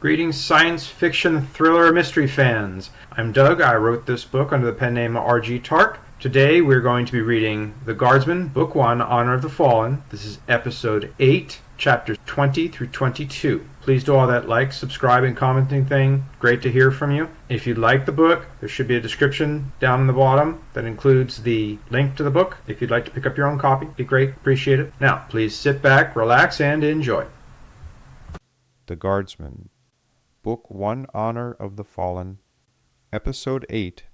Greetings, science fiction, thriller, mystery fans. I'm Doug. I wrote this book under the pen name R.G. Taark. Today we're going to be reading The Guardsman, Book 1, Honor of the Fallen. This is Episode 8, Chapters 20 through 22. Please do all that like, subscribe, and commenting thing. Great to hear from you. If you like the book, there should be a description down in the bottom that includes the link to the book. If you'd like to pick up your own copy, it'd be great. Appreciate it. Now, please sit back, relax, and enjoy. The Guardsman, Book 1, Honor of the Fallen, Episode 8,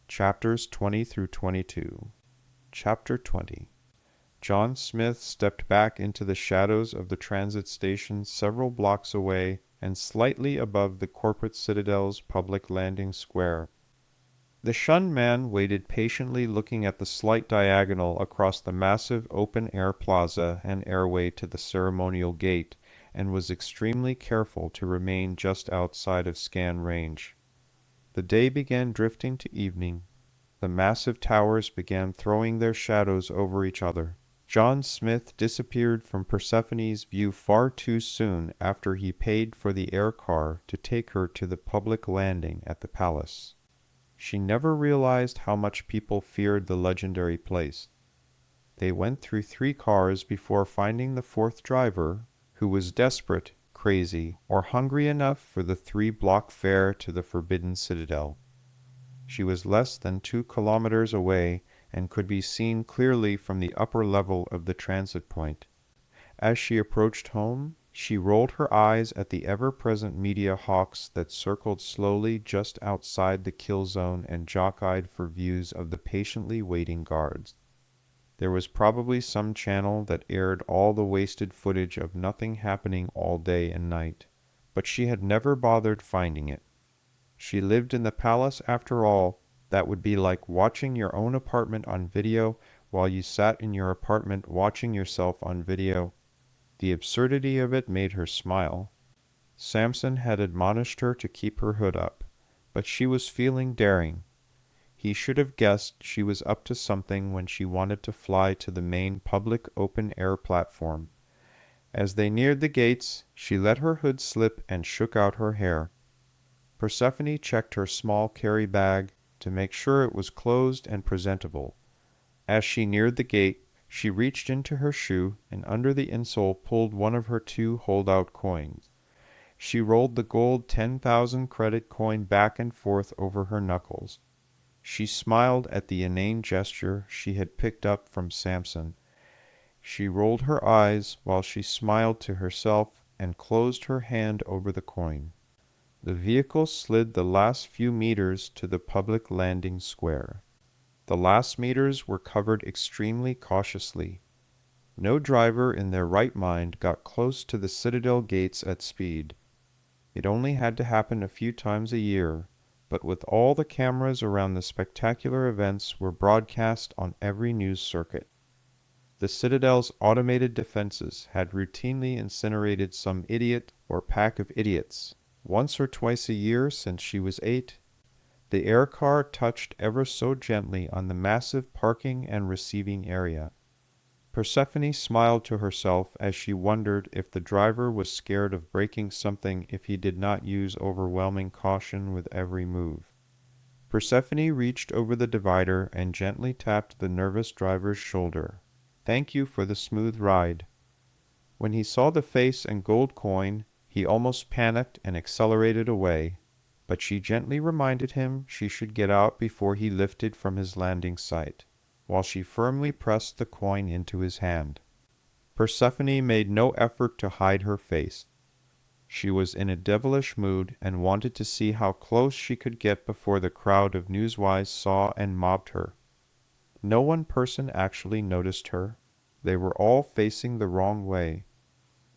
Chapters 20 through 22. Chapter 20. John Smith stepped back into the shadows of the transit station several blocks away and slightly above the corporate citadel's public landing square. The shunned man waited patiently, looking at the slight diagonal across the massive open-air plaza and airway to the ceremonial gate, and was extremely careful to remain just outside of scan range. The day began drifting to evening. The massive towers began throwing their shadows over each other. John Smith disappeared from Persephone's view far too soon after he paid for the air car to take her to the public landing at the palace. She never realized how much people feared the legendary place. They went through 3 cars before finding the 4th driver, who was desperate, crazy, or hungry enough for the 3-block fare to the Forbidden Citadel. She was less than 2 kilometers away and could be seen clearly from the upper level of the transit point. As she approached home, she rolled her eyes at the ever-present media hawks that circled slowly just outside the kill zone and jock-eyed for views of the patiently waiting guards. There was probably some channel that aired all the wasted footage of nothing happening all day and night, but she had never bothered finding it. She lived in the palace after all. That would be like watching your own apartment on video while you sat in your apartment watching yourself on video. The absurdity of it made her smile. Samson had admonished her to keep her hood up, but she was feeling daring. He should have guessed she was up to something when she wanted to fly to the main public open-air platform. As they neared the gates, she let her hood slip and shook out her hair. Persephone checked her small carry bag to make sure it was closed and presentable. As she neared the gate, she reached into her shoe and under the insole pulled one of her 2 holdout coins. She rolled the gold 10,000 credit coin back and forth over her knuckles. She smiled at the inane gesture she had picked up from Samson. She rolled her eyes while she smiled to herself and closed her hand over the coin. The vehicle slid the last few meters to the public landing square. The last meters were covered extremely cautiously. No driver in their right mind got close to the Citadel gates at speed. It only had to happen a few times a year, but with all the cameras around the spectacular events were broadcast on every news circuit. The Citadel's automated defenses had routinely incinerated some idiot or pack of idiots. Once or twice a year since she was 8, the air car touched ever so gently on the massive parking and receiving area. Persephone smiled to herself as she wondered if the driver was scared of breaking something if he did not use overwhelming caution with every move. Persephone reached over the divider and gently tapped the nervous driver's shoulder. "Thank you for the smooth ride." When he saw the face and gold coin, he almost panicked and accelerated away, but she gently reminded him she should get out before he lifted from his landing site, while she firmly pressed the coin into his hand. Persephone made no effort to hide her face. She was in a devilish mood and wanted to see how close she could get before the crowd of newswise saw and mobbed her. No one person actually noticed her. They were all facing the wrong way.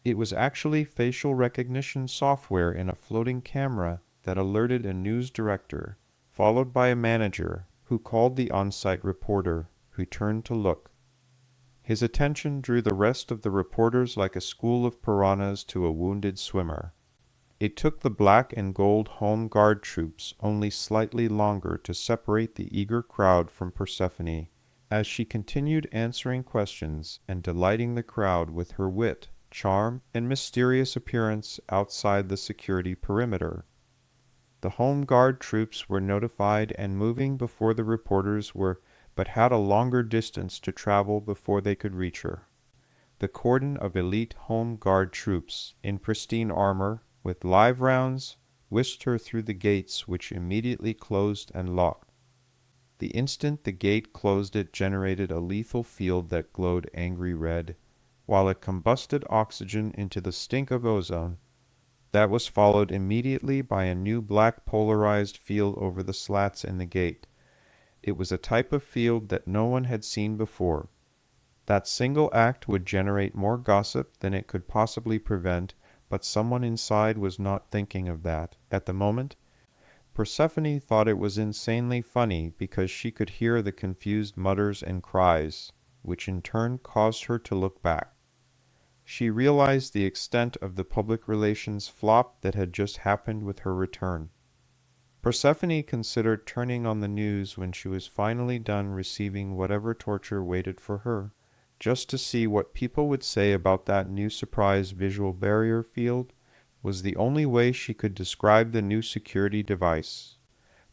It was actually facial recognition software in a floating camera that alerted a news director, followed by a manager, who called the on-site reporter, who turned to look. His attention drew the rest of the reporters like a school of piranhas to a wounded swimmer. It took the black and gold home guard troops only slightly longer to separate the eager crowd from Persephone, as she continued answering questions and delighting the crowd with her wit, charm, and mysterious appearance outside the security perimeter. The Home Guard troops were notified and moving before the reporters were, but had a longer distance to travel before they could reach her. The cordon of elite Home Guard troops, in pristine armor, with live rounds, whisked her through the gates, which immediately closed and locked. The instant the gate closed it generated a lethal field that glowed angry red, while it combusted oxygen into the stink of ozone. That was followed immediately by a new black polarized field over the slats in the gate. It was a type of field that no one had seen before. That single act would generate more gossip than it could possibly prevent, but someone inside was not thinking of that. At the moment, Persephone thought it was insanely funny because she could hear the confused mutters and cries, which in turn caused her to look back. She realized the extent of the public relations flop that had just happened with her return. Persephone considered turning on the news when she was finally done receiving whatever torture waited for her, just to see what people would say about that new surprise visual barrier field was the only way she could describe the new security device.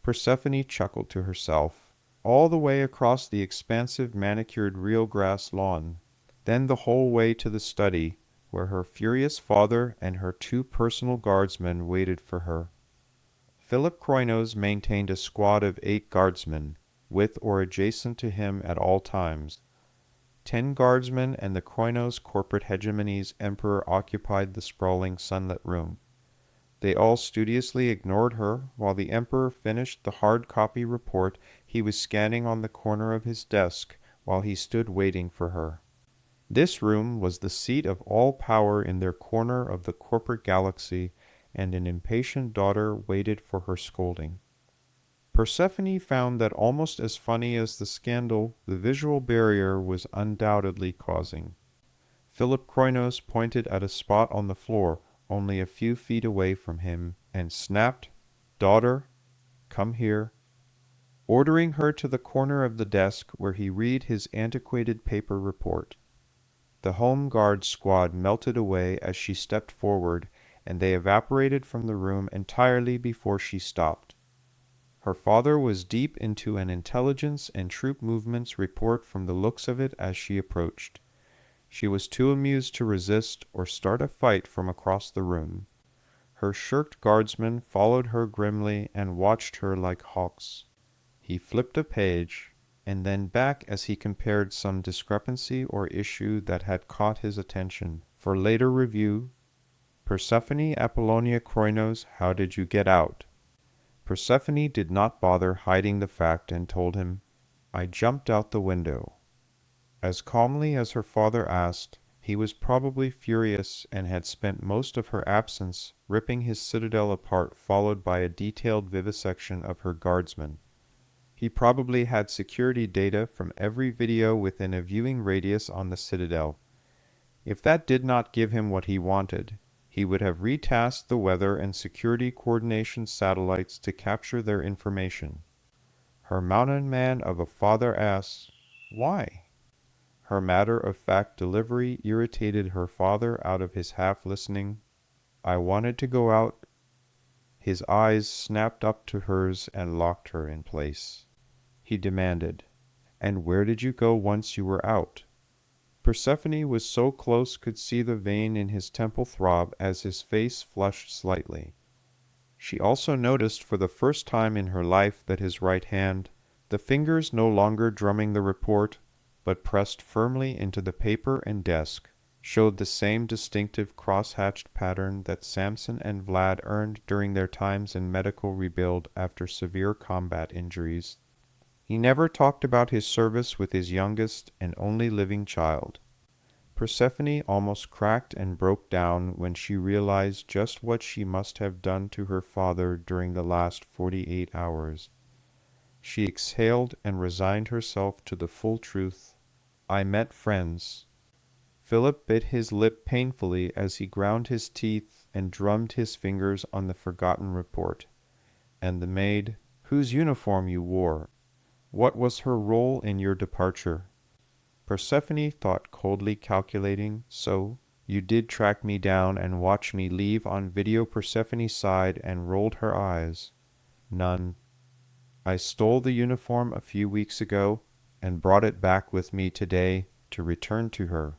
Persephone chuckled to herself, all the way across the expansive manicured real grass lawn, then the whole way to the study, where her furious father and her 2 personal guardsmen waited for her. Philip Kroinos maintained a squad of 8 guardsmen, with or adjacent to him at all times. 10 guardsmen and the Kroinos corporate hegemony's emperor occupied the sprawling sunlit room. They all studiously ignored her while the emperor finished the hard copy report he was scanning on the corner of his desk while he stood waiting for her. This room was the seat of all power in their corner of the corporate galaxy, and an impatient daughter waited for her scolding. Persephone found that almost as funny as the scandal the visual barrier was undoubtedly causing. Philip Kroinos pointed at a spot on the floor only a few feet away from him and snapped, "Daughter, come here," ordering her to the corner of the desk where he read his antiquated paper report. The Home Guard squad melted away as she stepped forward, and they evaporated from the room entirely before she stopped. Her father was deep into an intelligence and troop movements report from the looks of it as she approached. She was too amused to resist or start a fight from across the room. Her shirked guardsmen followed her grimly and watched her like hawks. He flipped a page, and then back as he compared some discrepancy or issue that had caught his attention. For later review, Persephone Apollonia Kroinos, how did you get out? Persephone did not bother hiding the fact and told him, "I jumped out the window." As calmly as her father asked, he was probably furious and had spent most of her absence ripping his citadel apart, followed by a detailed vivisection of her guardsmen. He probably had security data from every video within a viewing radius on the citadel. If that did not give him what he wanted, he would have retasked the weather and security coordination satellites to capture their information. Her mountain man of a father asked, "Why?" Her matter-of-fact delivery irritated her father out of his half-listening, "I wanted to go out." His eyes snapped up to hers and locked her in place. He demanded, "And where did you go once you were out?" Persephone was so close could see the vein in his temple throb as his face flushed slightly. She also noticed for the first time in her life that his right hand, the fingers no longer drumming the report, but pressed firmly into the paper and desk, showed the same distinctive cross-hatched pattern that Samson and Vlad earned during their times in medical rebuild after severe combat injuries. He never talked about his service with his youngest and only living child. Persephone almost cracked and broke down when she realized just what she must have done to her father during the last 48 hours. She exhaled and resigned herself to the full truth. "I met friends." Philip bit his lip painfully as he ground his teeth and drummed his fingers on the forgotten report. "And the maid, whose uniform you wore. What was her role in your departure?" Persephone thought, coldly calculating, "So, You did track me down and watch me leave on video. Persephone sighed and rolled her eyes. None. I stole the uniform a few weeks ago and brought it back with me today to return to her.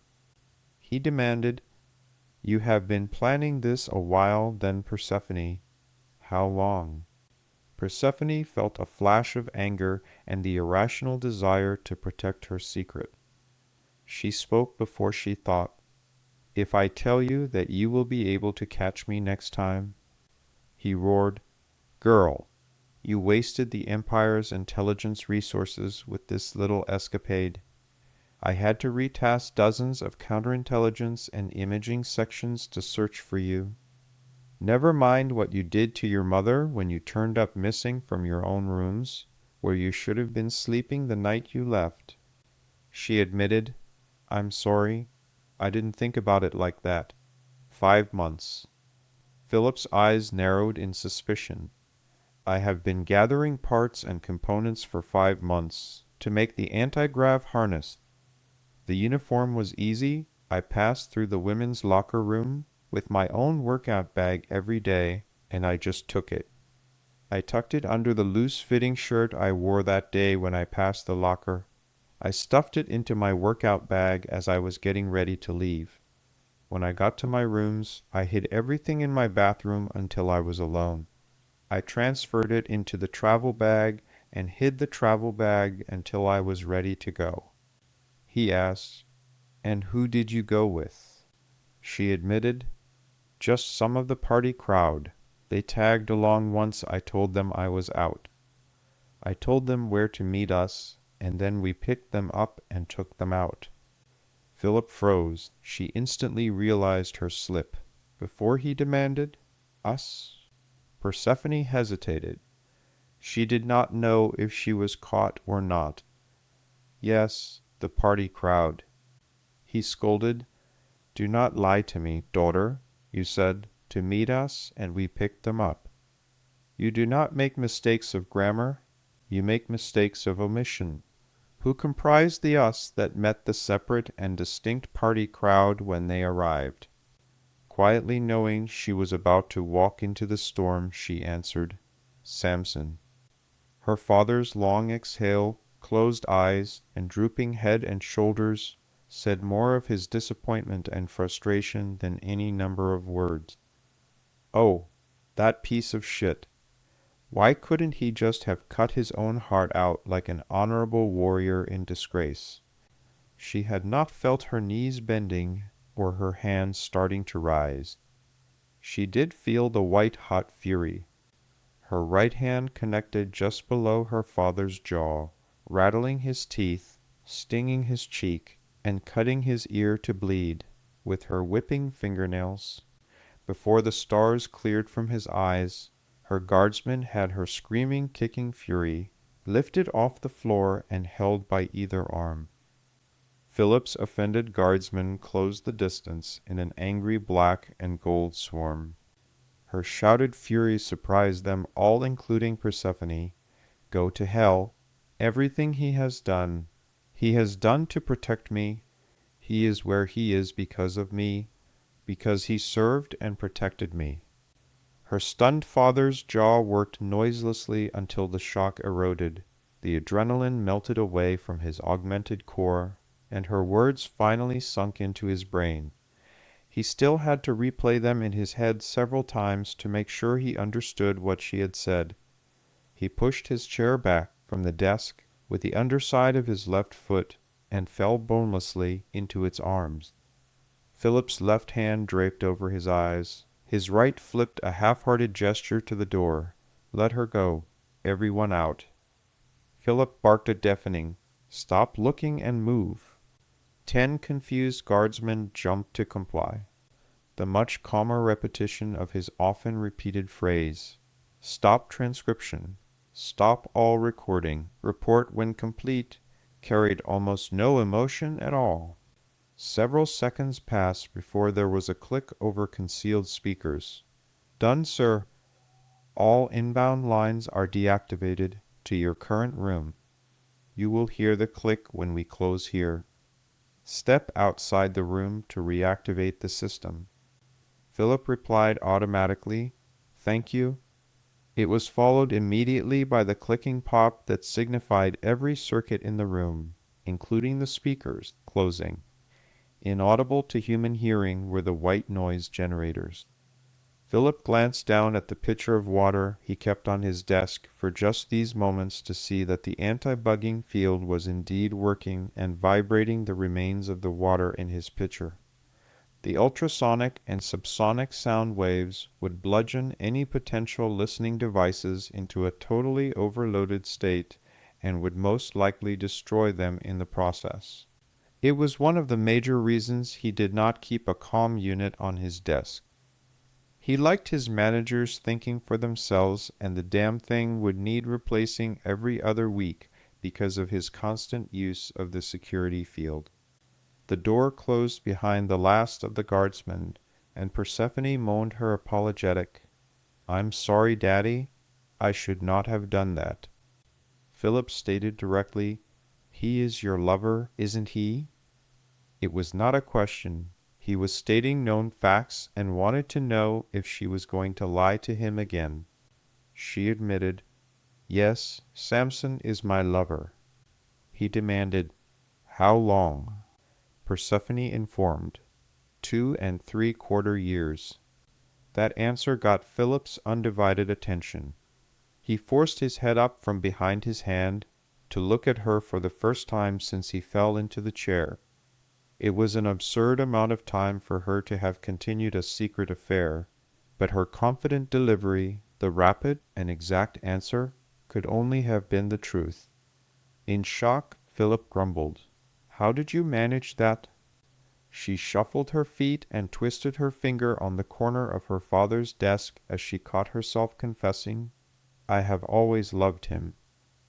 He demanded, You have been planning this a while then, Persephone. How long? Persephone felt a flash of anger and the irrational desire to protect her secret. She spoke before she thought. If I tell you that you will be able to catch me next time? He roared, Girl, you wasted the Empire's intelligence resources with this little escapade. I had to retask dozens of counterintelligence and imaging sections to search for you. Never mind what you did to your mother when you turned up missing from your own rooms, where you should have been sleeping the night you left. She admitted, I'm sorry. I didn't think about it like that. 5 months. Philip's eyes narrowed in suspicion. I have been gathering parts and components for 5 months to make the anti-grav harness. The uniform was easy. I passed through the women's locker room with my own workout bag every day, and I just took it. I tucked it under the loose-fitting shirt I wore that day when I passed the locker. I stuffed it into my workout bag as I was getting ready to leave. When I got to my rooms, I hid everything in my bathroom until I was alone. I transferred it into the travel bag and hid the travel bag until I was ready to go. He asked, And who did you go with? She admitted, Just some of the party crowd. They tagged along once I told them I was out. I told them where to meet us, and then we picked them up and took them out. Philip froze. She instantly realized her slip. Before he demanded, Us? Persephone hesitated. She did not know if she was caught or not. Yes, the party crowd. He scolded, Do not lie to me, daughter. You said, to meet us, and we picked them up. You do not make mistakes of grammar. You make mistakes of omission. Who comprised the us that met the separate and distinct party crowd when they arrived? Quietly knowing she was about to walk into the storm, she answered, Samson. Her father's long exhale, closed eyes, and drooping head and shoulders said more of his disappointment and frustration than any number of words. Oh, that piece of shit. Why couldn't he just have cut his own heart out like an honorable warrior in disgrace? She had not felt her knees bending or her hands starting to rise. She did feel the white-hot fury. Her right hand connected just below her father's jaw, rattling his teeth, stinging his cheek, and cutting his ear to bleed, with her whipping fingernails. Before the stars cleared from his eyes, her guardsman had her screaming, kicking fury, lifted off the floor and held by either arm. Philip's offended guardsman closed the distance in an angry black and gold swarm. Her shouted fury surprised them all, including Persephone. Go to hell. Everything he has done to protect me. He is where he is because of me, because he served and protected me. Her stunned father's jaw worked noiselessly until the shock eroded. The adrenaline melted away from his augmented core, and her words finally sunk into his brain. He still had to replay them in his head several times to make sure he understood what she had said. He pushed his chair back from the desk with the underside of his left foot and fell bonelessly into its arms. Philip's left hand draped over his eyes. His right flipped a half-hearted gesture to the door. Let her go. Everyone out. Philip barked a deafening, Stop looking and move. 10 confused guardsmen jumped to comply. The much calmer repetition of his often repeated phrase, Stop transcription. Stop all recording. Report when complete, carried almost no emotion at all. Several seconds passed before there was a click over concealed speakers. Done, sir. All inbound lines are deactivated to your current room. You will hear the click when we close here. Step outside the room to reactivate the system. Philip replied automatically, "Thank you." It was followed immediately by the clicking pop that signified every circuit in the room, including the speakers, closing. Inaudible to human hearing were the white noise generators. Philip glanced down at the pitcher of water he kept on his desk for just these moments to see that the anti-bugging field was indeed working and vibrating the remains of the water in his pitcher. The ultrasonic and subsonic sound waves would bludgeon any potential listening devices into a totally overloaded state and would most likely destroy them in the process. It was one of the major reasons he did not keep a comm unit on his desk. He liked his managers thinking for themselves, and the damn thing would need replacing every other week because of his constant use of the security field. The door closed behind the last of the guardsmen, and Persephone moaned her apologetic, "I'm sorry, Daddy. I should not have done that." Philip stated directly, "He is your lover, isn't he?" It was not a question. He was stating known facts and wanted to know if she was going to lie to him again. She admitted, "Yes, Samson is my lover." He demanded, "How long?" Persephone informed, 2¾ years. That answer got Philip's undivided attention. He forced his head up from behind his hand to look at her for the first time since he fell into the chair. It was an absurd amount of time for her to have continued a secret affair, but her confident delivery, the rapid and exact answer, could only have been the truth. In shock, Philip grumbled, "How did you manage that?" She shuffled her feet and twisted her finger on the corner of her father's desk as she caught herself confessing, "I have always loved him.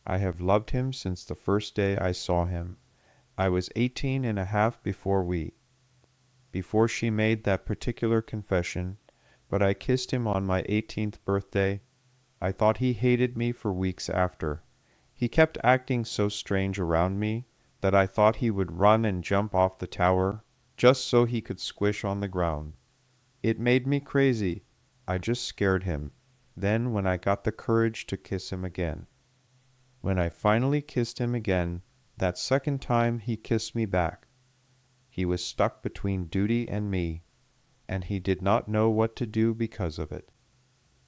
I have loved him since the first day I saw him. I was 18½ before she made that particular confession, but I kissed him on my 18th birthday. I thought he hated me for weeks after. He kept acting so strange around me that I thought he would run and jump off the tower, just so he could squish on the ground. It made me crazy. I just scared him. Then when I got the courage to kiss him again. When I finally kissed him again, that second time he kissed me back. He was stuck between duty and me, and he did not know what to do because of it.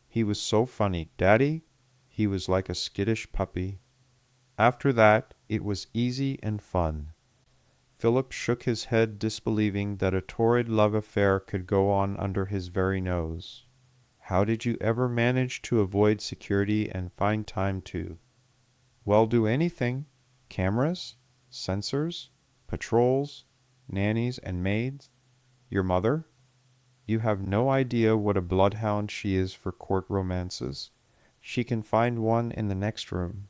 He was so funny, Daddy. He was like a skittish puppy. After that, it was easy and fun." Philip shook his head, disbelieving that a torrid love affair could go on under his very nose. "How did you ever manage to avoid security and find time to?" "Well, do anything. Cameras, sensors, patrols, nannies and maids. Your mother? You have no idea what a bloodhound she is for court romances. She can find one in the next room."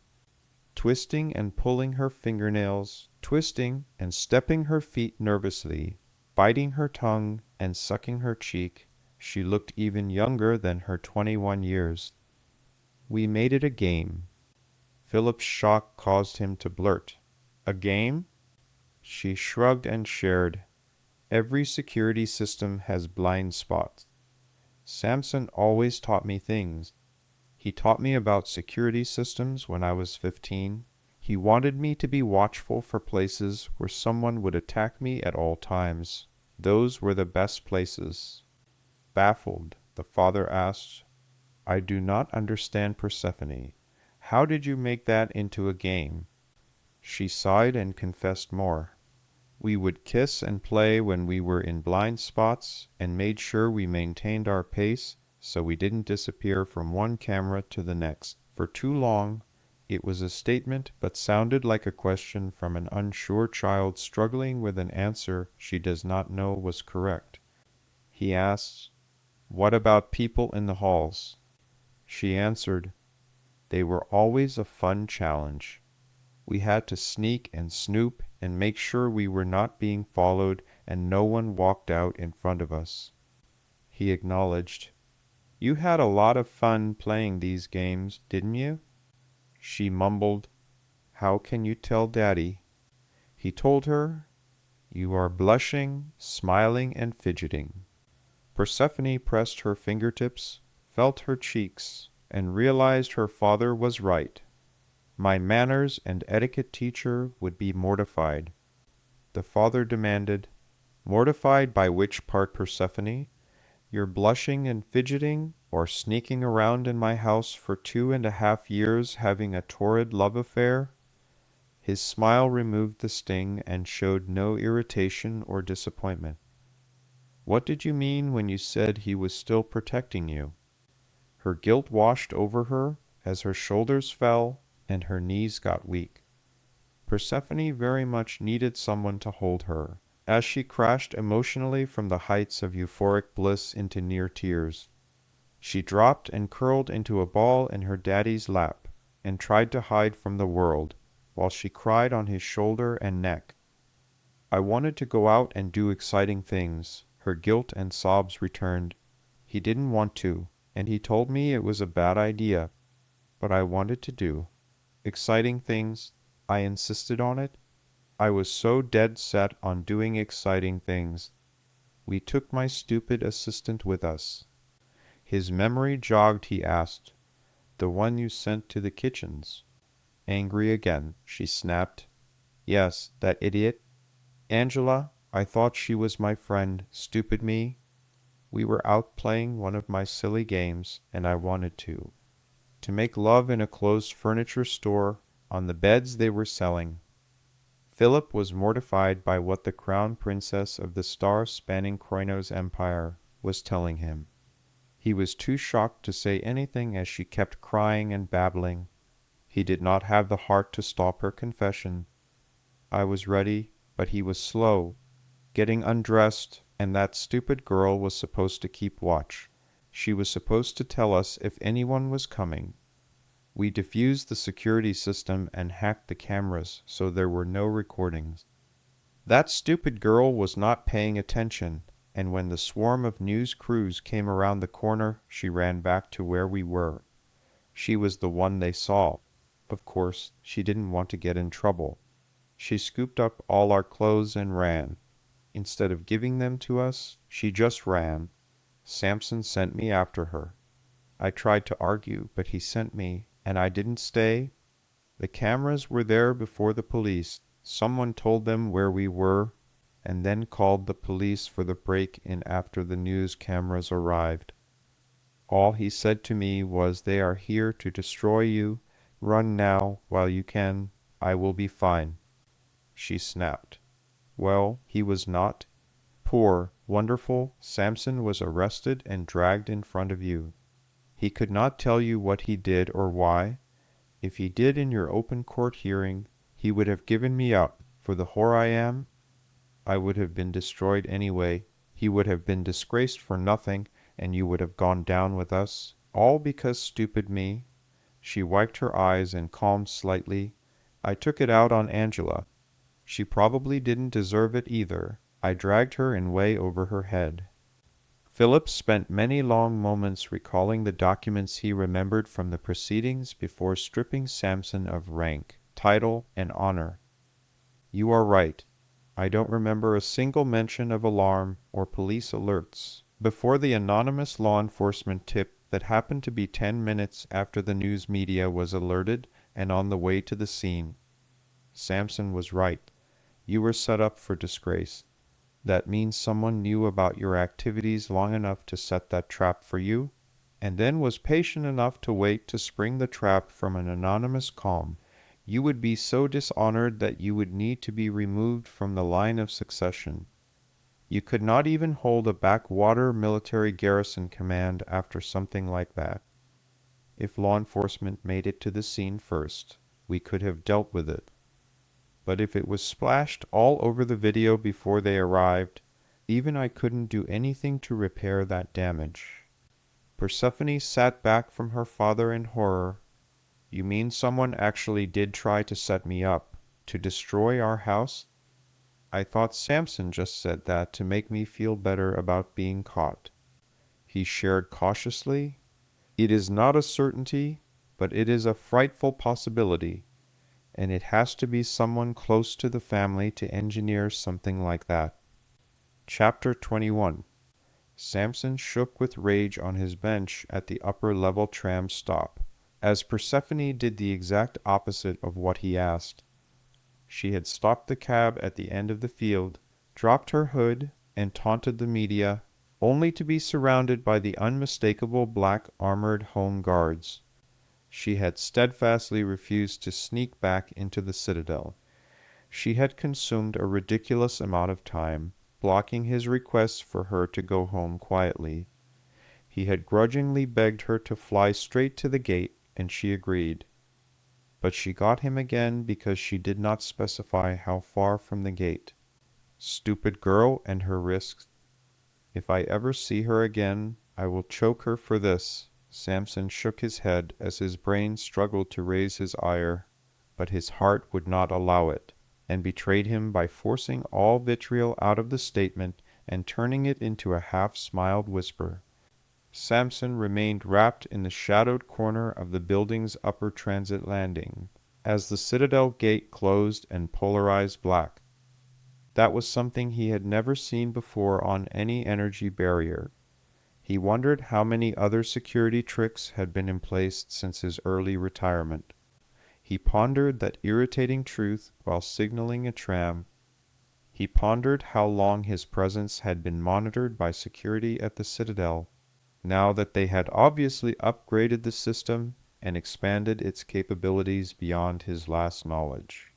Twisting and pulling her fingernails, twisting and stepping her feet nervously, biting her tongue and sucking her cheek, she looked even younger than her 21 years. "We made it a game." Philip's shock caused him to blurt, "A game?" She shrugged and shared, "Every security system has blind spots. Samson always taught me things. He taught me about security systems when I was 15. He wanted me to be watchful for places where someone would attack me at all times. Those were the best places." Baffled, the father asked, "I do not understand, Persephone. How did you make that into a game?" She sighed and confessed more. "We would kiss and play when we were in blind spots and made sure we maintained our pace so we didn't disappear from one camera to the next. For too long, it was a statement but sounded like a question from an unsure child struggling with an answer she does not know was correct. He asked, "What about people in the halls?" She answered, "They were always a fun challenge. We had to sneak and snoop and make sure we were not being followed and no one walked out in front of us." He acknowledged, "You had a lot of fun playing these games, didn't you?" She mumbled, "How can you tell Daddy?" He told her, You are blushing, smiling, and fidgeting. Persephone pressed her fingertips, felt her cheeks, and realized her father was right. My manners and etiquette teacher would be mortified. The father demanded, "Mortified by which part, Persephone? Your blushing and fidgeting, or sneaking around in my house for 2.5 years having a torrid love affair?" His smile removed the sting and showed no irritation or disappointment. "What did you mean when you said he was still protecting you?" Her guilt washed over her as her shoulders fell and her knees got weak. Persephone very much needed someone to hold her, as she crashed emotionally from the heights of euphoric bliss into near tears. She dropped and curled into a ball in her daddy's lap, and tried to hide from the world, while she cried on his shoulder and neck. I wanted to go out and do exciting things. Her guilt and sobs returned. He didn't want to, and he told me it was a bad idea, but I wanted to do exciting things. I insisted on it. I was so dead set on doing exciting things. We took my stupid assistant with us. His memory jogged. He asked, "The one you sent to the kitchens?" Angry again, she snapped, "Yes, that idiot. Angela, I thought she was my friend. Stupid me. We were out playing one of my silly games, and I wanted to make love in a closed furniture store on the beds they were selling." Philip was mortified by what the crown princess of the star-spanning Kronos Empire was telling him. He was too shocked to say anything as she kept crying and babbling. He did not have the heart to stop her confession. I was ready, but he was slow, getting undressed, and that stupid girl was supposed to keep watch. She was supposed to tell us if anyone was coming. We defused the security system and hacked the cameras so there were no recordings. That stupid girl was not paying attention, and when the swarm of news crews came around the corner, she ran back to where we were. She was the one they saw. Of course, she didn't want to get in trouble. She scooped up all our clothes and ran. Instead of giving them to us, she just ran. Samson sent me after her. I tried to argue, but he sent me, and I didn't stay. The cameras were there before the police. Someone told them where we were, and then called the police for the break-in after the news cameras arrived. All he said to me was, "They are here to destroy you. Run now, while you can. I will be fine." She snapped. Well, he was not. Poor, wonderful Samson was arrested and dragged in front of you. He could not tell you what he did or why. If he did in your open court hearing, he would have given me up. For the whore I am, I would have been destroyed anyway. He would have been disgraced for nothing, and you would have gone down with us. All because stupid me. She wiped her eyes and calmed slightly. I took it out on Angela. She probably didn't deserve it either. I dragged her in way over her head. Philip spent many long moments recalling the documents he remembered from the proceedings before stripping Samson of rank, title, and honor. You are right. I don't remember a single mention of alarm or police alerts before the anonymous law enforcement tip that happened to be 10 minutes after the news media was alerted and on the way to the scene. Samson was right. You were set up for disgrace. That means someone knew about your activities long enough to set that trap for you, and then was patient enough to wait to spring the trap from an anonymous calm. You would be so dishonored that you would need to be removed from the line of succession. You could not even hold a backwater military garrison command after something like that. If law enforcement made it to the scene first, we could have dealt with it. But if it was splashed all over the video before they arrived, even I couldn't do anything to repair that damage. Persephone sat back from her father in horror. You mean someone actually did try to set me up, to destroy our house? I thought Samson just said that to make me feel better about being caught. He shared cautiously, "It is not a certainty, but it is a frightful possibility. and it has to be someone close to the family to engineer something like that. Chapter 21. Samson shook with rage on his bench at the upper-level tram stop, as Persephone did the exact opposite of what he asked. She had stopped the cab at the end of the field, dropped her hood, and taunted the media, only to be surrounded by the unmistakable black armored home guards. She had steadfastly refused to sneak back into the citadel. She had consumed a ridiculous amount of time, blocking his requests for her to go home quietly. He had grudgingly begged her to fly straight to the gate, and she agreed. But she got him again because she did not specify how far from the gate. Stupid girl and her risks. If I ever see her again, I will choke her for this. Samson shook his head as his brain struggled to raise his ire, but his heart would not allow it, and betrayed him by forcing all vitriol out of the statement and turning it into a half-smiled whisper. Samson remained wrapped in the shadowed corner of the building's upper transit landing, as the citadel gate closed and polarized black. That was something he had never seen before on any energy barrier. He wondered how many other security tricks had been in place since his early retirement. He pondered that irritating truth while signaling a tram. He pondered how long his presence had been monitored by security at the Citadel, now that they had obviously upgraded the system and expanded its capabilities beyond his last knowledge.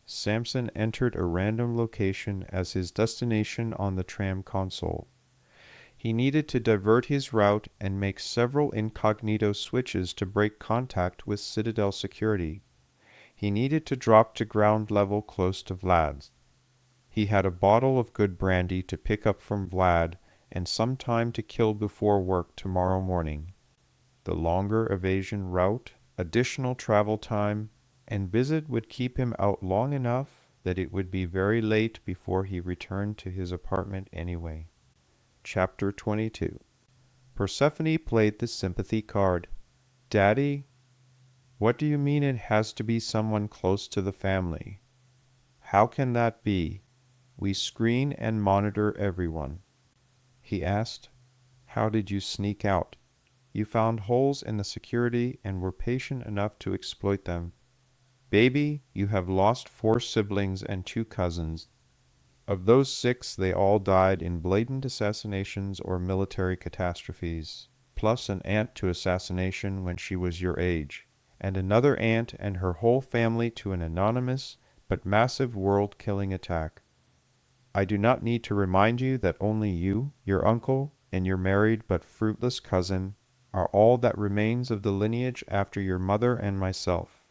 Samson entered a random location as his destination on the tram console. He needed to divert his route and make several incognito switches to break contact with Citadel security. He needed to drop to ground level close to Vlad's. He had a bottle of good brandy to pick up from Vlad and some time to kill before work tomorrow morning. The longer evasion route, additional travel time, and visit would keep him out long enough that it would be very late before he returned to his apartment anyway. Chapter 22. Persephone played the sympathy card. Daddy, what do you mean it has to be someone close to the family? How can that be? We screen and monitor everyone. He asked, how did you sneak out? You found holes in the security and were patient enough to exploit them. Baby, you have lost 4 siblings and 2 cousins. Of those 6, they all died in blatant assassinations or military catastrophes, plus an aunt to assassination when she was your age, and another aunt and her whole family to an anonymous but massive world-killing attack. I do not need to remind you that only you, your uncle, and your married but fruitless cousin are all that remains of the lineage after your mother and myself.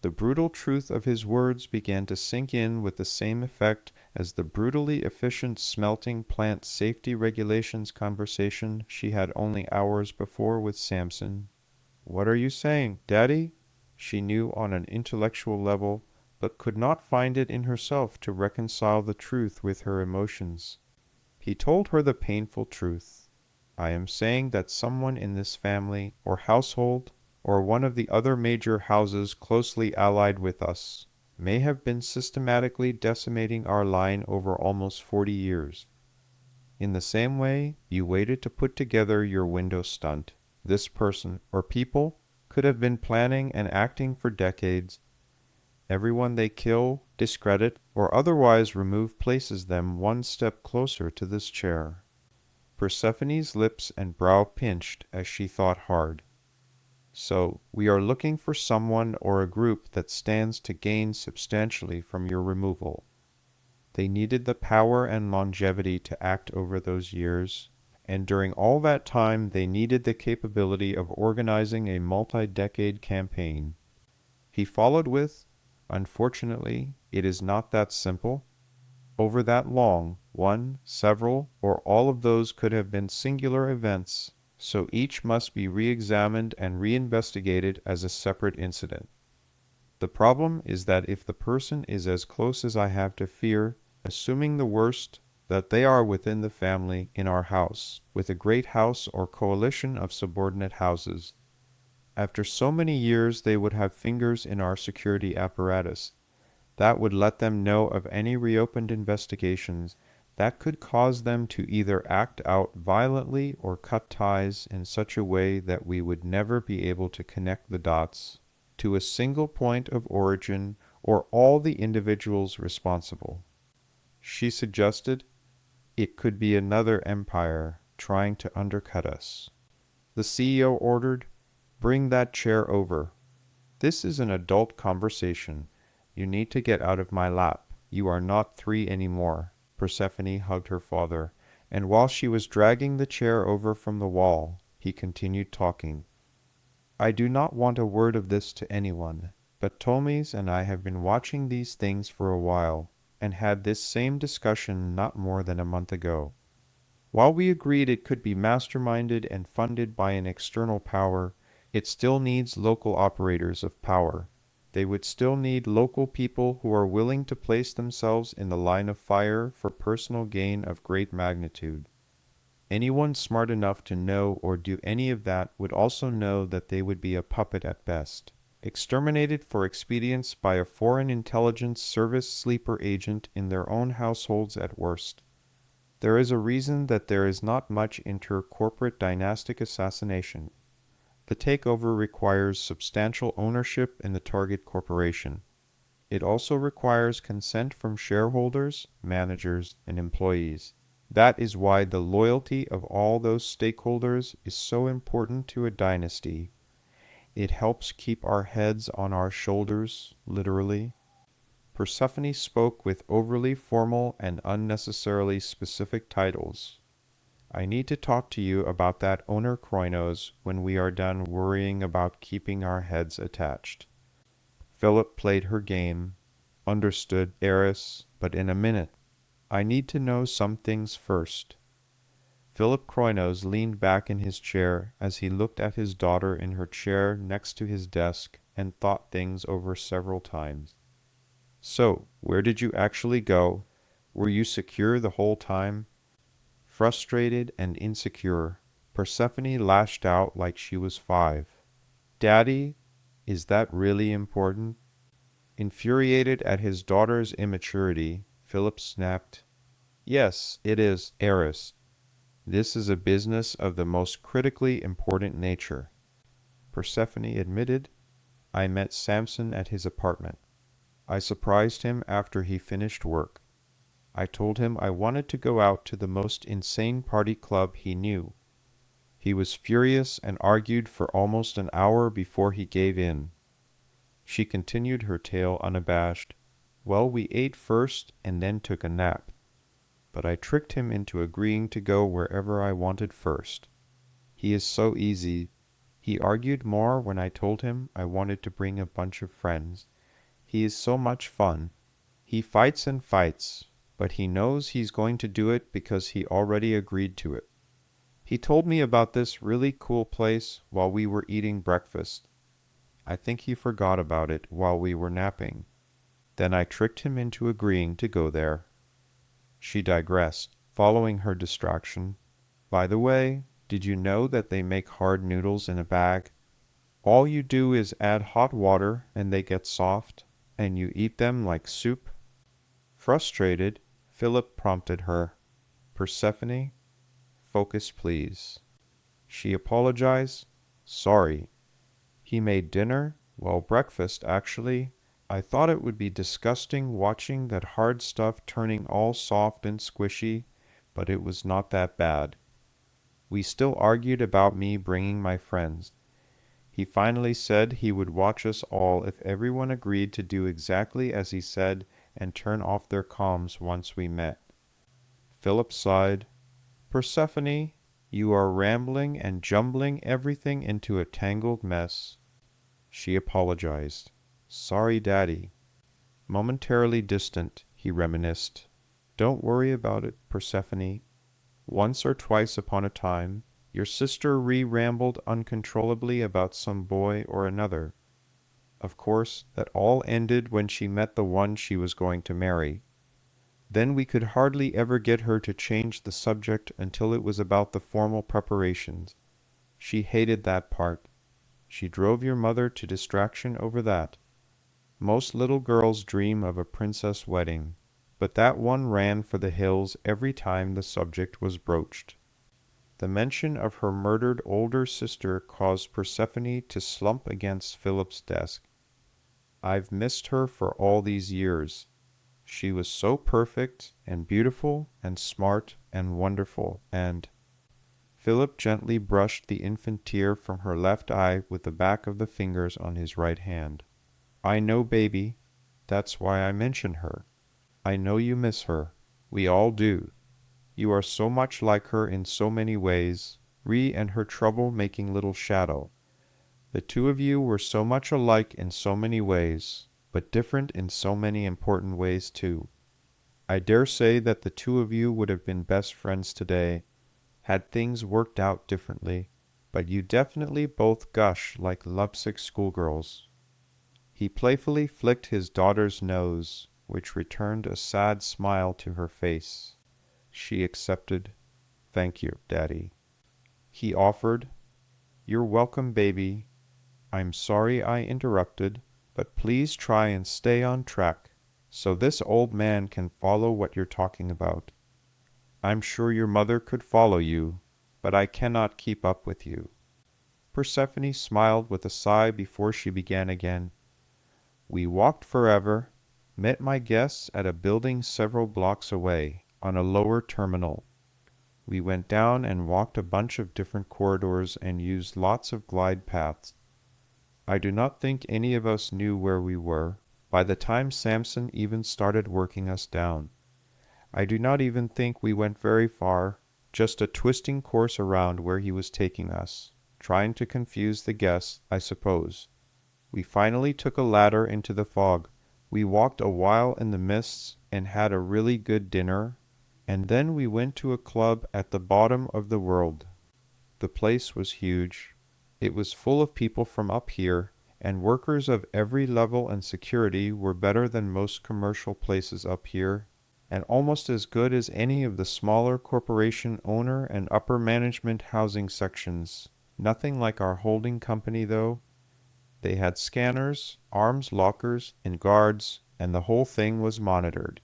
The brutal truth of his words began to sink in with the same effect as the brutally efficient smelting plant safety regulations conversation she had only hours before with Samson. What are you saying, Daddy? She knew on an intellectual level, but could not find it in herself to reconcile the truth with her emotions. He told her the painful truth. I am saying that someone in this family or household or one of the other major houses closely allied with us, may have been systematically decimating our line over almost 40 years. In the same way you waited to put together your window stunt, this person or people could have been planning and acting for decades. Everyone they kill, discredit, or otherwise remove places them one step closer to this chair. Persephone's lips and brow pinched as she thought hard. So, we are looking for someone or a group that stands to gain substantially from your removal. They needed the power and longevity to act over those years, and during all that time they needed the capability of organizing a multi-decade campaign. He followed with, unfortunately, it is not that simple. Over that long, one, several, or all of those could have been singular events, so each must be re-examined and re-investigated as a separate incident. The problem is that if the person is as close as I have to fear, assuming the worst, that they are within the family in our house, with a great house or coalition of subordinate houses, After so many years, they would have fingers in our security apparatus. That would let them know of any reopened investigations that could cause them to either act out violently or cut ties in such a way that we would never be able to connect the dots to a single point of origin or all the individuals responsible. She suggested it could be another empire trying to undercut us. The CEO ordered, "Bring that chair over. This is an adult conversation. You need to get out of my lap. You are not 3 anymore." Persephone hugged her father, and while she was dragging the chair over from the wall, he continued talking. "I do not want a word of this to anyone, but Tomes and I have been watching these things for a while, and had this same discussion not more than a month ago. While we agreed it could be masterminded and funded by an external power, it still needs local operators of power. They would still need local people who are willing to place themselves in the line of fire for personal gain of great magnitude. Anyone smart enough to know or do any of that would also know that they would be a puppet at best, exterminated for expedience by a foreign intelligence service sleeper agent in their own households at worst. There is a reason that there is not much inter-corporate dynastic assassination. The takeover requires substantial ownership in the target corporation. It also requires consent from shareholders, managers, and employees. That is why the loyalty of all those stakeholders is so important to a dynasty. It helps keep our heads on our shoulders, literally. Persephone spoke with overly formal and unnecessarily specific titles. I need to talk to you about that owner Kroinos when we are done worrying about keeping our heads attached. Philip played her game. Understood, heiress, but in a minute. I need to know some things first. Philip Kroinos leaned back in his chair as he looked at his daughter in her chair next to his desk and thought things over several times. So, where did you actually go? Were you secure the whole time? Frustrated and insecure, Persephone lashed out like she was 5. Daddy, is that really important? Infuriated at his daughter's immaturity, Philip snapped, Yes, it is, heiress. This is a business of the most critically important nature. Persephone admitted, I met Samson at his apartment. I surprised him after he finished work. I told him I wanted to go out to the most insane party club he knew. He was furious and argued for almost an hour before he gave in. She continued her tale unabashed. Well, we ate first and then took a nap. But I tricked him into agreeing to go wherever I wanted first. He is so easy. He argued more when I told him I wanted to bring a bunch of friends. He is so much fun. He fights and fights, but he knows he's going to do it because he already agreed to it. He told me about this really cool place while we were eating breakfast. I think he forgot about it while we were napping. Then I tricked him into agreeing to go there. She digressed, following her distraction. By the way, did you know that they make hard noodles in a bag? All you do is add hot water and they get soft, and you eat them like soup. Frustrated, Philip prompted her. Persephone, focus please. She apologized. Sorry. He made dinner, well, breakfast actually. I thought it would be disgusting watching that hard stuff turning all soft and squishy, but it was not that bad. We still argued about me bringing my friends. He finally said he would watch us all if everyone agreed to do exactly as he said and turn off their comms once we met. Philip sighed. Persephone, you are rambling and jumbling everything into a tangled mess. She apologized. Sorry, Daddy. Momentarily distant, he reminisced. Don't worry about it, Persephone. Once or twice upon a time, your sister rambled uncontrollably about some boy or another. Of course, that all ended when she met the one she was going to marry. Then we could hardly ever get her to change the subject until it was about the formal preparations. She hated that part. She drove your mother to distraction over that. Most little girls dream of a princess wedding, but that one ran for the hills every time the subject was broached. The mention of her murdered older sister caused Persephone to slump against Philip's desk. I've missed her for all these years. She was so perfect and beautiful and smart and wonderful and... Philip gently brushed the infant tear from her left eye with the back of the fingers on his right hand. I know, baby. That's why I mention her. I know you miss her. We all do. You are so much like her in so many ways, Ree and her trouble-making little shadow. The two of you were so much alike in so many ways, but different in so many important ways too. I dare say that the two of you would have been best friends today, had things worked out differently, but you definitely both gush like lovesick schoolgirls. He playfully flicked his daughter's nose, which returned a sad smile to her face. She accepted. Thank you, Daddy. He offered, You're welcome, baby. I'm sorry I interrupted, but please try and stay on track, so this old man can follow what you're talking about. I'm sure your mother could follow you, but I cannot keep up with you. Persephone smiled with a sigh before she began again. We walked forever, met my guests at a building several blocks away, on a lower terminal. We went down and walked a bunch of different corridors and used lots of glide paths. I do not think any of us knew where we were, by the time Samson even started working us down. I do not even think we went very far, just a twisting course around where he was taking us, trying to confuse the guests, I suppose. We finally took a ladder into the fog. We walked a while in the mists and had a really good dinner, and then we went to a club at the bottom of the world. The place was huge. It was full of people from up here, and workers of every level and security were better than most commercial places up here, and almost as good as any of the smaller corporation owner and upper management housing sections. Nothing like our holding company, though. They had scanners, arms lockers, and guards, and the whole thing was monitored.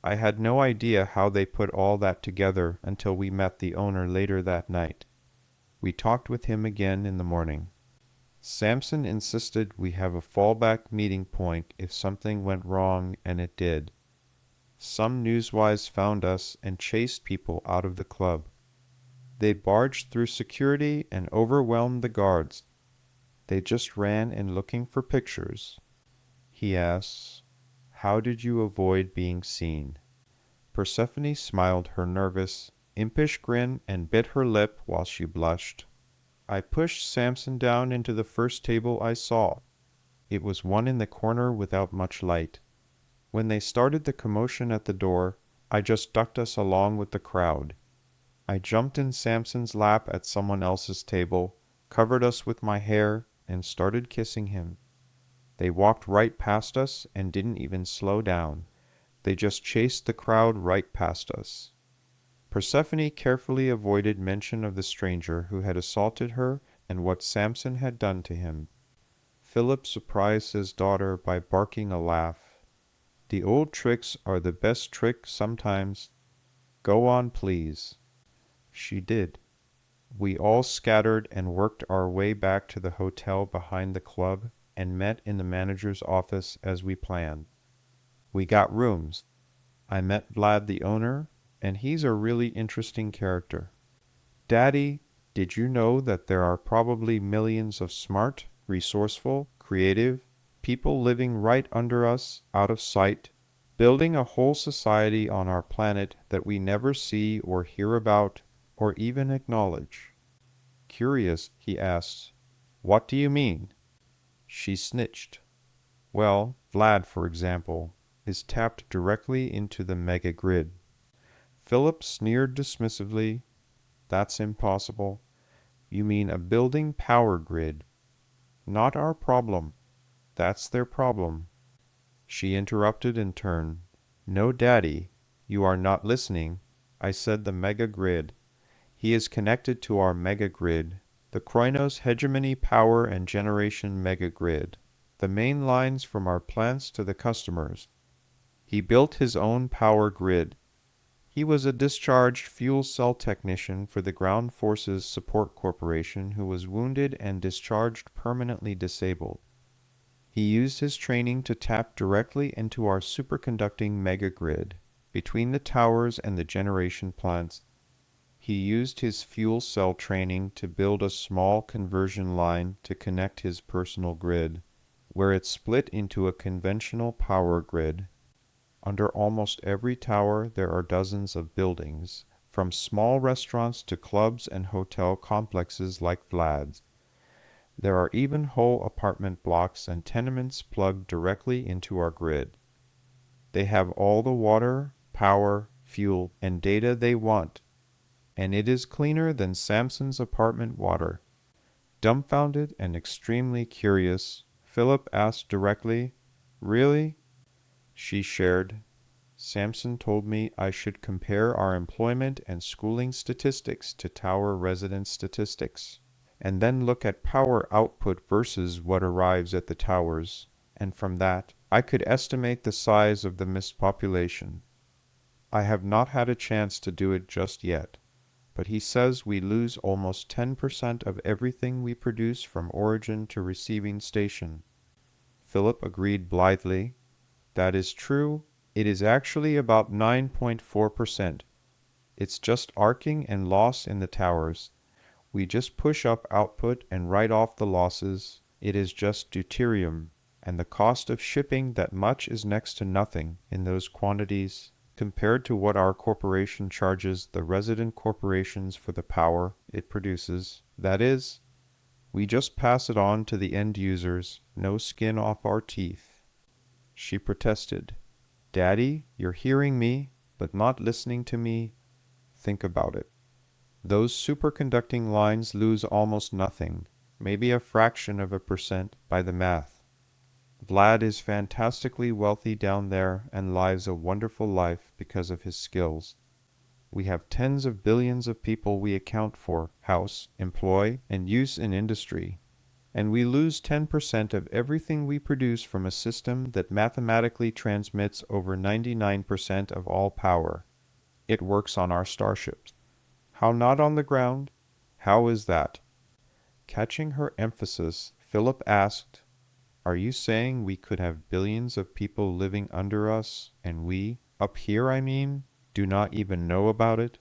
I had no idea how they put all that together until we met the owner later that night. We talked with him again in the morning. Samson insisted we have a fallback meeting point if something went wrong, and it did. Some newswise found us and chased people out of the club. They barged through security and overwhelmed the guards. They just ran in looking for pictures. He asks, How did you avoid being seen? Persephone smiled her nervous, impish grin and bit her lip while she blushed. I pushed Samson down into the first table I saw. It was one in the corner without much light. When they started the commotion at the door, I just ducked us along with the crowd. I jumped in Samson's lap at someone else's table, covered us with my hair, and started kissing him. They walked right past us and didn't even slow down. They just chased the crowd right past us. Persephone carefully avoided mention of the stranger who had assaulted her and what Samson had done to him. Philip surprised his daughter by barking a laugh. The old tricks are the best tricks sometimes. Go on, please. She did. We all scattered and worked our way back to the hotel behind the club and met in the manager's office as we planned. We got rooms. I met Vlad the owner, and he's a really interesting character. Daddy, did you know that there are probably millions of smart, resourceful, creative people living right under us, out of sight, building a whole society on our planet that we never see or hear about or even acknowledge? Curious, he asked, What do you mean? She snitched. Well, Vlad, for example, is tapped directly into the mega grid. Philip sneered dismissively. That's impossible. You mean a building power grid. Not our problem. That's their problem. She interrupted in turn. No, Daddy, you are not listening. I said the mega grid. He is connected to our mega grid. the Kronos Hegemony Power and Generation Megagrid, the main lines from our plants to the customers. He built his own power grid. He was a discharged fuel cell technician for the Ground Forces Support Corporation who was wounded and discharged permanently disabled. He used his training to tap directly into our superconducting megagrid between the towers and the generation plants. He used his fuel cell training to build a small conversion line to connect his personal grid, where it split into a conventional power grid. Under almost every tower there are dozens of buildings, from small restaurants to clubs and hotel complexes like Vlad's. There are even whole apartment blocks and tenements plugged directly into our grid. They have all the water, power, fuel, and data they want, and it is cleaner than Samson's apartment water. Dumbfounded and extremely curious, Philip asked directly, "Really?" She shared, "Samson told me I should compare our employment and schooling statistics to tower resident statistics, and then look at power output versus what arrives at the towers, and from that I could estimate the size of the missed population. I have not had a chance to do it just yet, but he says we lose almost 10% of everything we produce from origin to receiving station." Philip agreed blithely. "That is true. It is actually about 9.4%. It's just arcing and loss in the towers. We just push up output and write off the losses. It is just deuterium, and the cost of shipping that much is next to nothing in those quantities compared to what our corporation charges the resident corporations for the power it produces. That is, we just pass it on to the end users, no skin off our teeth." She protested, "Daddy, you're hearing me, but not listening to me. Think about it. Those superconducting lines lose almost nothing, maybe a fraction of a percent by the math. Vlad is fantastically wealthy down there and lives a wonderful life because of his skills. We have tens of billions of people we account for, house, employ, and use in industry, and we lose 10% of everything we produce from a system that mathematically transmits over 99% of all power. It works on our starships. How not on the ground? How is that?" Catching her emphasis, Philip asked, "Are you saying we could have billions of people living under us, and we, up here I mean, do not even know about it?"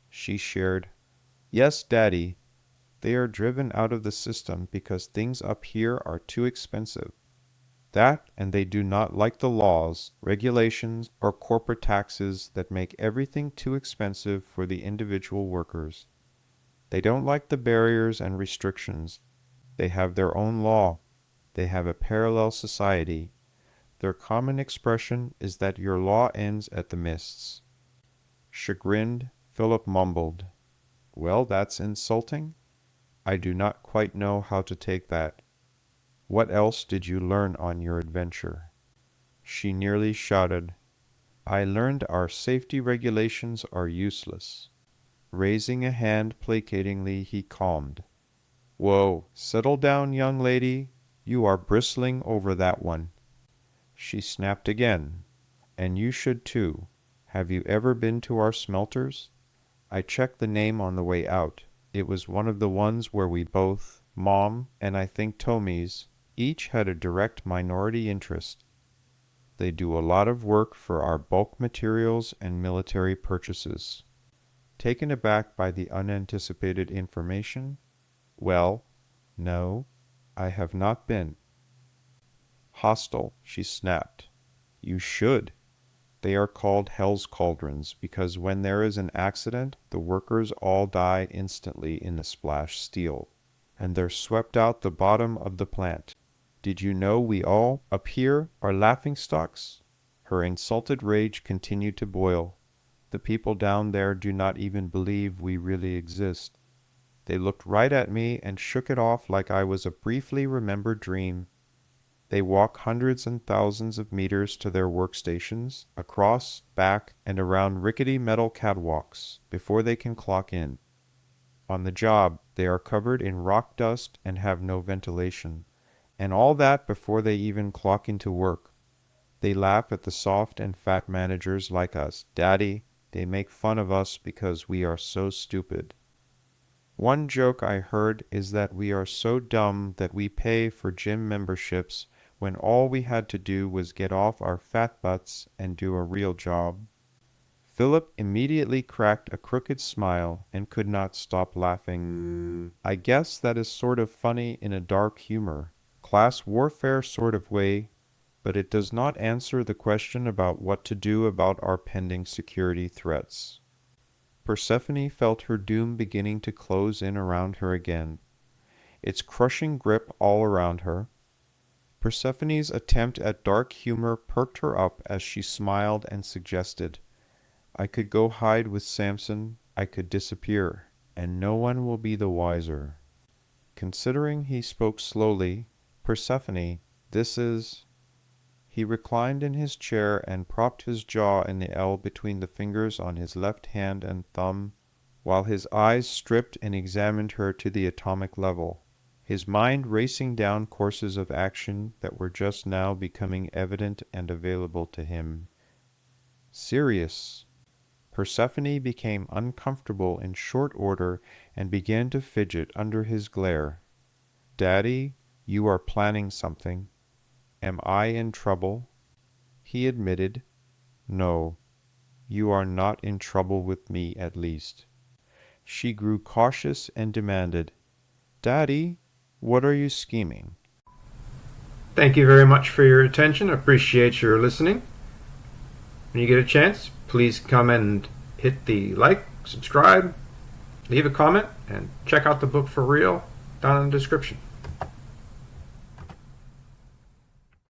She shared, "Yes, Daddy. They are driven out of the system because things up here are too expensive. That, and they do not like the laws, regulations, or corporate taxes that make everything too expensive for the individual workers. They don't like the barriers and restrictions. They have their own law. They have a parallel society. Their common expression is that your law ends at the mists." Chagrined, Philip mumbled, "Well, that's insulting. I do not quite know how to take that. What else did you learn on your adventure?" She nearly shouted, "I learned our safety regulations are useless." Raising a hand placatingly, he calmed, "Whoa, settle down, young lady. You are bristling over that one." She snapped again, "And you should too. Have you ever been to our smelters? I checked the name on the way out. It was one of the ones where we both, Mom, and I think Tomies, each had a direct minority interest. They do a lot of work for our bulk materials and military purchases." Taken aback by the unanticipated information, "Well, no, I have not been." "Hostile," she snapped. "You should. They are called Hell's Cauldrons because when there is an accident, the workers all die instantly in the splash steel, and they're swept out the bottom of the plant. Did you know we all, up here, are laughingstocks?" Her insulted rage continued to boil. "The people down there do not even believe we really exist. They looked right at me and shook it off like I was a briefly remembered dream. They walk hundreds and thousands of meters to their workstations, across, back, and around rickety metal catwalks, before they can clock in. On the job, they are covered in rock dust and have no ventilation. And all that before they even clock into work. They laugh at the soft and fat managers like us. Daddy, they make fun of us because we are so stupid. One joke I heard is that we are so dumb that we pay for gym memberships when all we had to do was get off our fat butts and do a real job. Philip immediately cracked a crooked smile and could not stop laughing. I guess that is sort of funny in a dark humor, class warfare sort of way, but it does not answer the question about what to do about our pending security threats. Persephone felt her doom beginning to close in around her again, its crushing grip all around her. Persephone's attempt at dark humor perked her up as she smiled and suggested, I could go hide with Samson, I could disappear, and no one will be the wiser. Considering he spoke slowly, Persephone, this is... He reclined in his chair and propped his jaw in the L between the fingers on his left hand and thumb, while his eyes stripped and examined her to the atomic level, his mind racing down courses of action that were just now becoming evident and available to him. Serious. Persephone became uncomfortable in short order and began to fidget under his glare. Daddy, you are planning something. Am I in trouble? He admitted, No, you are not in trouble with me at least. She grew cautious and demanded, Daddy, what are you scheming? Thank you very much for your attention. Appreciate your listening. When you get a chance, please come and hit the like, subscribe, leave a comment, and check out the book for real down in the description.